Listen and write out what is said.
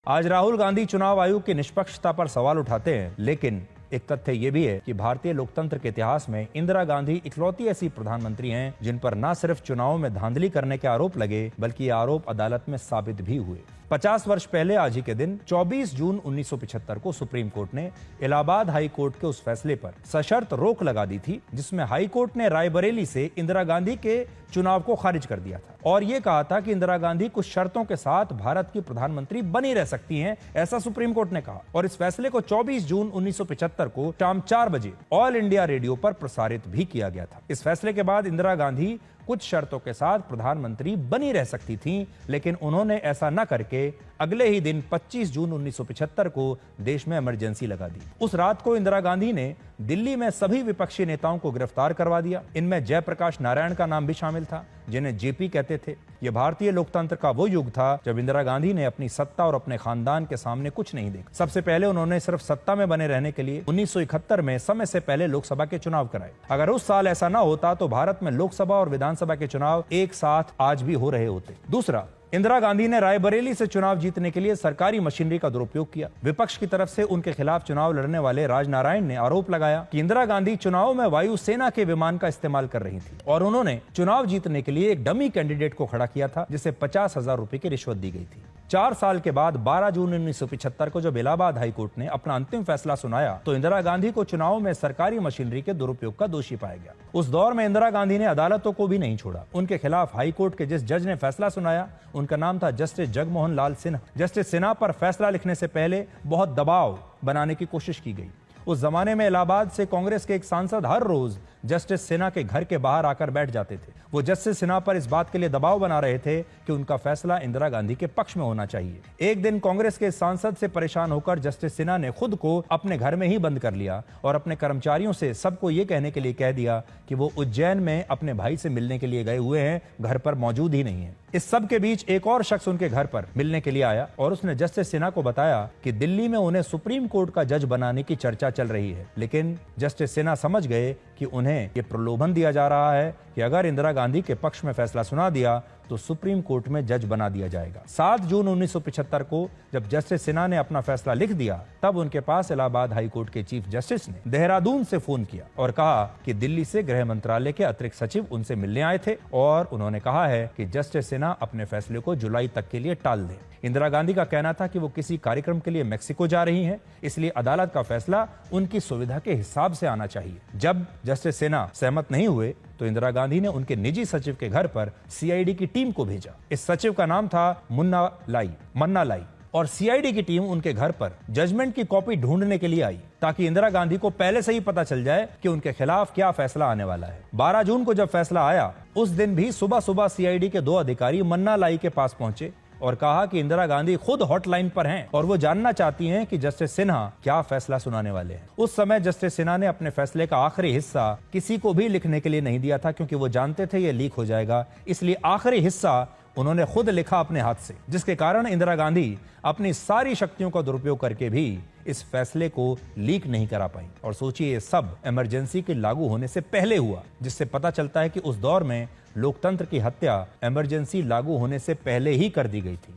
आज राहुल गांधी चुनाव आयोग की निष्पक्षता पर सवाल उठाते हैं, लेकिन एक तथ्य ये भी है कि भारतीय लोकतंत्र के इतिहास में इंदिरा गांधी इकलौती ऐसी प्रधानमंत्री हैं जिन पर न सिर्फ चुनाव में धांधली करने के आरोप लगे, बल्कि ये आरोप अदालत में साबित भी हुए। 50 वर्ष पहले आज ही के दिन 24 जून 1975 को सुप्रीम कोर्ट ने इलाहाबाद हाई कोर्ट के उस फैसले पर सशर्त रोक लगा दी थी जिसमें हाई कोर्ट ने रायबरेली से इंदिरा गांधी के चुनाव को खारिज कर दिया था और ये कहा था कि इंदिरा गांधी कुछ शर्तों के साथ भारत की प्रधानमंत्री बनी रह सकती हैं, ऐसा सुप्रीम कोर्ट ने कहा। और इस फैसले को 24 जून 1975 को शाम 4 बजे ऑल इंडिया रेडियो पर प्रसारित भी किया गया था। इस फैसले के बाद इंदिरा गांधी कुछ शर्तों के साथ प्रधानमंत्री बनी रह सकती थीं, लेकिन उन्होंने ऐसा न करके अगले ही दिन 25 जून 1975 को देश में इमरजेंसी लगा दी। उस रात को इंदिरा गांधी ने दिल्ली में सभी विपक्षी नेताओं को गिरफ्तार करवा दिया। इनमें जयप्रकाश नारायण का नाम भी शामिल था, जिन्हें जेपी कहते थे। यह भारतीय लोकतंत्र का वो युग था जब इंदिरा गांधी ने अपनी सत्ता और अपने खानदान के सामने कुछ नहीं देखा। सबसे पहले उन्होंने सिर्फ सत्ता में बने रहने के लिए 1971 में समय से पहले लोकसभा के चुनाव कराए। अगर उस साल ऐसा न होता तो भारत में लोकसभा और विधानसभा के चुनाव एक साथ आज भी हो रहे होते। दूसरा, इंदिरा गांधी ने रायबरेली से चुनाव जीतने के लिए सरकारी मशीनरी का दुरुपयोग किया। विपक्ष की तरफ से उनके खिलाफ चुनाव लड़ने वाले राजनारायण ने आरोप लगाया कि इंदिरा गांधी चुनाव में वायुसेना के विमान का इस्तेमाल कर रही थी और उन्होंने चुनाव जीतने के लिए एक डमी कैंडिडेट को खड़ा किया था जिसे 50,000 रुपए की रिश्वत दी गई थी। 4 साल के बाद 12 जून 1975 को जब इलाहाबाद हाई कोर्ट ने अपना अंतिम फैसला सुनाया तो इंदिरा गांधी को चुनाव में सरकारी मशीनरी के दुरुपयोग का दोषी पाया गया। उस दौर में इंदिरा गांधी ने अदालतों को भी नहीं छोड़ा। उनके खिलाफ हाई कोर्ट के जिस जज ने फैसला सुनाया उनका नाम था जस्टिस जगमोहन लाल सिन्हा। जस्टिस सिन्हा पर फैसला लिखने से पहले बहुत दबाव बनाने की कोशिश की गई। उस जमाने में इलाहाबाद से कांग्रेस के एक सांसद हर रोज जस्टिस सिन्हा के घर के बाहर आकर बैठ जाते थे। वो जस्टिस सिन्हा पर इस बात के लिए दबाव बना रहे थे कि उनका फैसला इंदिरा गांधी के पक्ष में होना चाहिए। एक दिन कांग्रेस के सांसद से परेशान होकर जस्टिस सिन्हा ने खुद को अपने घर में ही बंद कर लिया और अपने कर्मचारियों से सबको ये कहने के लिए कह दिया कि वो उज्जैन में अपने भाई से मिलने के लिए गए हुए हैं, घर पर मौजूद ही नहीं है। इस सब के बीच एक और शख्स उनके घर पर मिलने के लिए आया और उसने जस्टिस सिन्हा को बताया कि दिल्ली में उन्हें सुप्रीम कोर्ट का जज बनाने की चर्चा चल रही है। लेकिन जस्टिस सिन्हा समझ गए कि उन्हें ये प्रलोभन दिया जा रहा है कि अगर इंदिरा गांधी के पक्ष में फैसला सुना दिया तो सुप्रीम कोर्ट में जज बना दिया जाएगा। 7 जून 1975 को जब जस्टिस सिन्हा ने अपना फैसला लिख दिया तब उनके पास इलाहाबाद हाई कोर्ट के चीफ जस्टिस ने देहरादून से फोन किया और कहा कि दिल्ली से गृह मंत्रालय के अतिरिक्त सचिव उनसे मिलने आए थे और उन्होंने कहा है कि जस्टिस सिन्हा अपने फैसले को जुलाई तक के लिए टाल दें। इंदिरा गांधी का कहना था कि वो किसी कार्यक्रम के लिए मेक्सिको जा रही हैं, इसलिए अदालत का फैसला उनकी सुविधा के हिसाब से आना चाहिए। जब जस्टिस सिन्हा सहमत नहीं हुए तो इंदिरा गांधी ने उनके निजी सचिव के घर पर सीआईडी की टीम को भेजा। इस सचिव का नाम था मन्ना लाई और सीआईडी की टीम उनके घर पर जजमेंट की कॉपी ढूंढने के लिए आई ताकि इंदिरा गांधी को पहले से ही पता चल जाए कि उनके खिलाफ क्या फैसला आने वाला है। 12 जून को जब फैसला आया उस दिन भी सुबह सुबह सीआईडी के 2 अधिकारी मन्ना लाई के पास पहुंचे और कहा कि इंदिरा गांधी खुद हॉटलाइन पर हैं और वो जानना चाहती हैं कि जस्टिस सिन्हा क्या फैसला सुनाने वाले हैं। उस समय जस्टिस सिन्हा ने अपने फैसले का आखिरी हिस्सा किसी को भी लिखने के लिए नहीं दिया था क्योंकि वो जानते थे ये लीक हो जाएगा, इसलिए आखिरी हिस्सा उन्होंने खुद लिखा अपने हाथ से, जिसके कारण इंदिरा गांधी अपनी सारी शक्तियों का दुरुपयोग करके भी इस फैसले को लीक नहीं करा पाई। और सोचिए ये सब इमरजेंसी के लागू होने से पहले हुआ, जिससे पता चलता है कि उस दौर में लोकतंत्र की हत्या इमरजेंसी लागू होने से पहले ही कर दी गई थी।